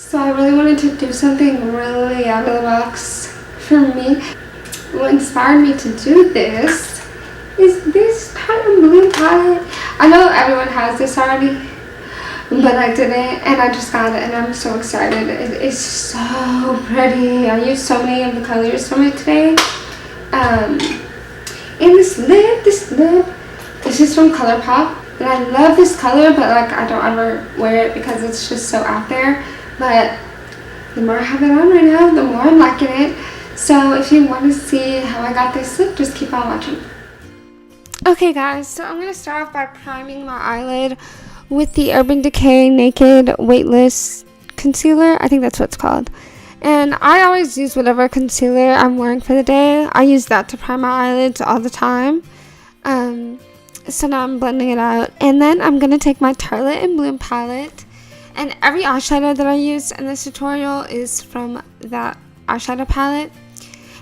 So I really wanted to do something really out of the box for me. What inspired me to do this is this pattern blue palette. I know everyone has this already, but I didn't, and I just got it, and I'm so excited. It is so pretty. I used so many of the colors from it today. And this lip, this is from ColourPop, and I love this color, but like I don't ever wear it because it's just so out there. But the more I have it on right now, the more I'm liking it. So if you want to see how I got this lip, just keep on watching. Okay guys, so I'm going to start off by priming my eyelid with the Urban Decay Naked Weightless Concealer. I think that's what it's called. And I always use whatever concealer I'm wearing for the day. I use that to prime my eyelids all the time. So now I'm blending it out. And then I'm going to take my Tartelette in Bloom palette. And every eyeshadow that I use in this tutorial is from that eyeshadow palette.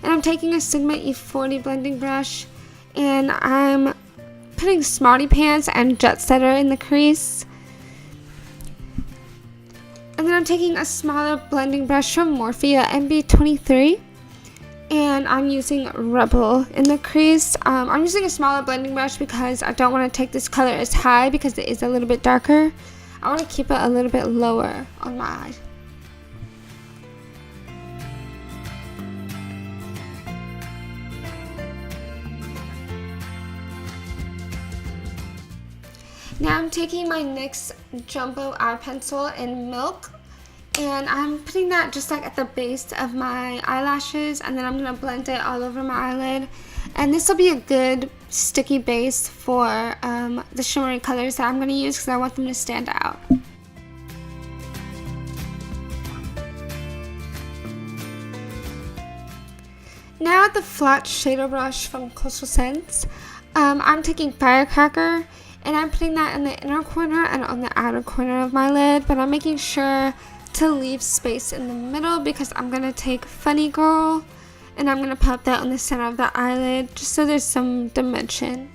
And I'm taking a Sigma E40 blending brush. And I'm putting Smarty Pants and Jet Setter in the crease. And then I'm taking a smaller blending brush from Morphe MB23. And I'm using Rebel in the crease. I'm using a smaller blending brush because I don't want to take this color as high because it is a little bit darker. I want to keep it a little bit lower on my eye. Now I'm taking my NYX Jumbo Eye Pencil in Milk, and I'm putting that just like at the base of my eyelashes, and then I'm going to blend it all over my eyelid. And this will be a good sticky base for the shimmery colors that I'm going to use because I want them to stand out. Now with the flat shader brush from Coastal Scents, I'm taking Firecracker, and I'm putting that in the inner corner and on the outer corner of my lid, but I'm making sure to leave space in the middle because I'm going to take Funny Girl and I'm going to pop that on the center of the eyelid just so there's some dimension.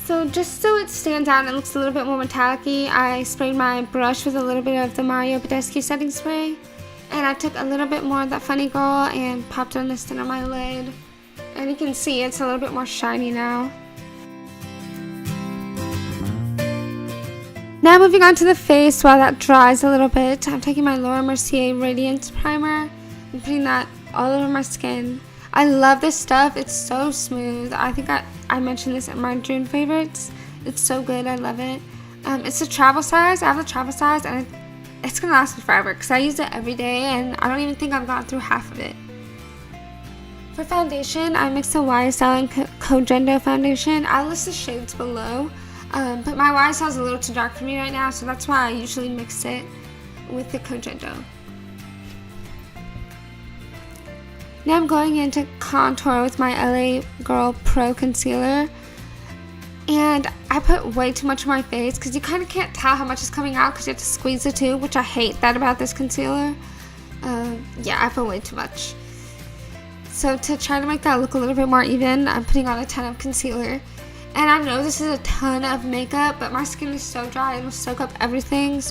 So just so it stands out and looks a little bit more metallic-y, I sprayed my brush with a little bit of the Mario Badescu setting spray. And I took a little bit more of that Funny Girl and popped it on the center of my lid. And you can see it's a little bit more shiny now. Now moving on to the face while that dries a little bit, I'm taking my Laura Mercier Radiance Primer and putting that all over my skin. I love this stuff. It's so smooth. I think I mentioned this in my June favorites. It's so good. I love it. It's a travel size. I have the travel size, and it's going to last me forever because I use it every day, and I don't even think I've gone through half of it. For foundation, I mixed the YSL and Kojendo foundation. I'll list the shades below, but my YSL is a little too dark for me right now, so that's why I usually mix it with the Kojendo. Now I'm going in to contour with my LA Girl Pro Concealer. And I put way too much on my face because you kind of can't tell how much is coming out because you have to squeeze the tube, which I hate that about this concealer. Yeah, I put way too much. So to try to make that look a little bit more even, I'm putting on a ton of concealer. And I know this is a ton of makeup, but my skin is so dry, it'll soak up everything.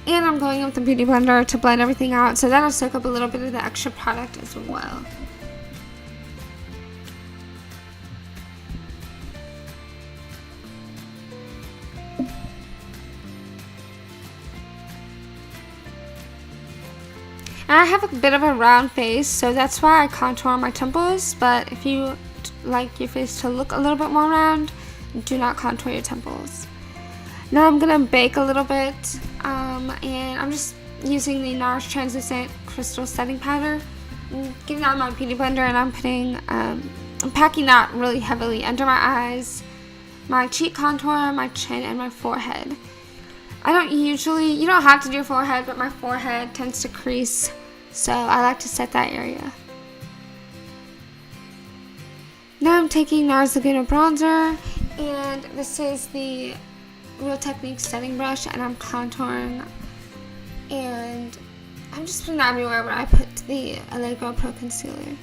And I'm going in with the Beauty Blender to blend everything out, so that'll soak up a little bit of the extra product as well. And I have a bit of a round face, so that's why I contour my temples, but if you like your face to look a little bit more round, do not contour your temples. Now I'm going to bake a little bit, and I'm just using the NARS Translucent Crystal Setting Powder. I'm getting out my Beauty Blender, and I'm packing that really heavily under my eyes, my cheek contour, my chin, and my forehead. You don't have to do your forehead, but my forehead tends to crease, so I like to set that area. Now I'm taking NARS Laguna Bronzer, and this is the Real Techniques setting brush, and I'm contouring and I'm just putting that everywhere where I put the LA Girl Pro Concealer.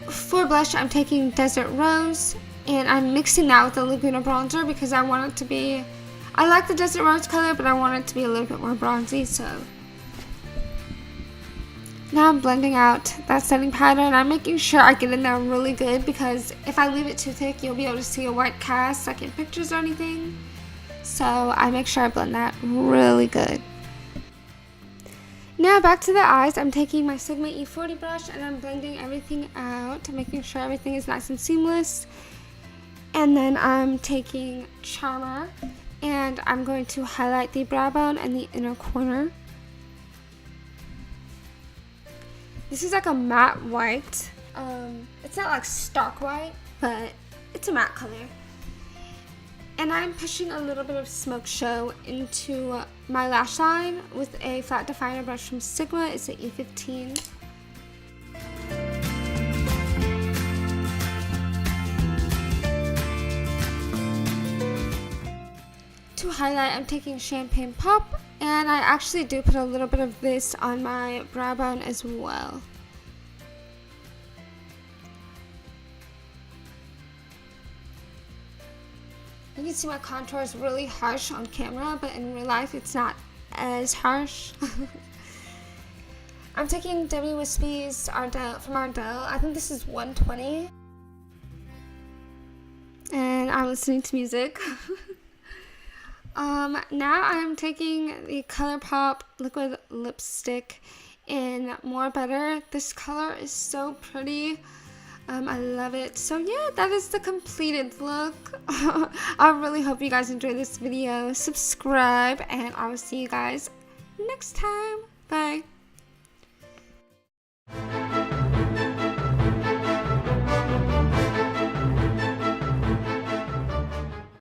For blush, I'm taking Desert Rose, and I'm mixing that with the Laguna bronzer because I want it to be, I like the Desert Rose color, but I want it to be a little bit more bronzy, so. Now I'm blending out that setting powder, and I'm making sure I get in there really good because if I leave it too thick, you'll be able to see a white cast like in pictures or anything. So I make sure I blend that really good. Now back to the eyes, I'm taking my Sigma E40 brush and I'm blending everything out, making sure everything is nice and seamless. And then I'm taking Charmer and I'm going to highlight the brow bone and the inner corner. This is like a matte white. It's not like stark white, but it's a matte color. And I'm pushing a little bit of Smoke Show into my lash line with a flat definer brush from Sigma. It's an E15. To highlight, I'm taking Champagne Pop, and I actually do put a little bit of this on my brow bone as well. You can see my contour is really harsh on camera, but in real life it's not as harsh. I'm taking W Wispy's Ardell from Ardell. I think this is 120. And I'm listening to music. Now I'm taking the ColourPop liquid lipstick in More Better. This color is so pretty. I love it. So yeah, that is the completed look. I really hope you guys enjoyed this video. Subscribe, and I will see you guys next time. Bye.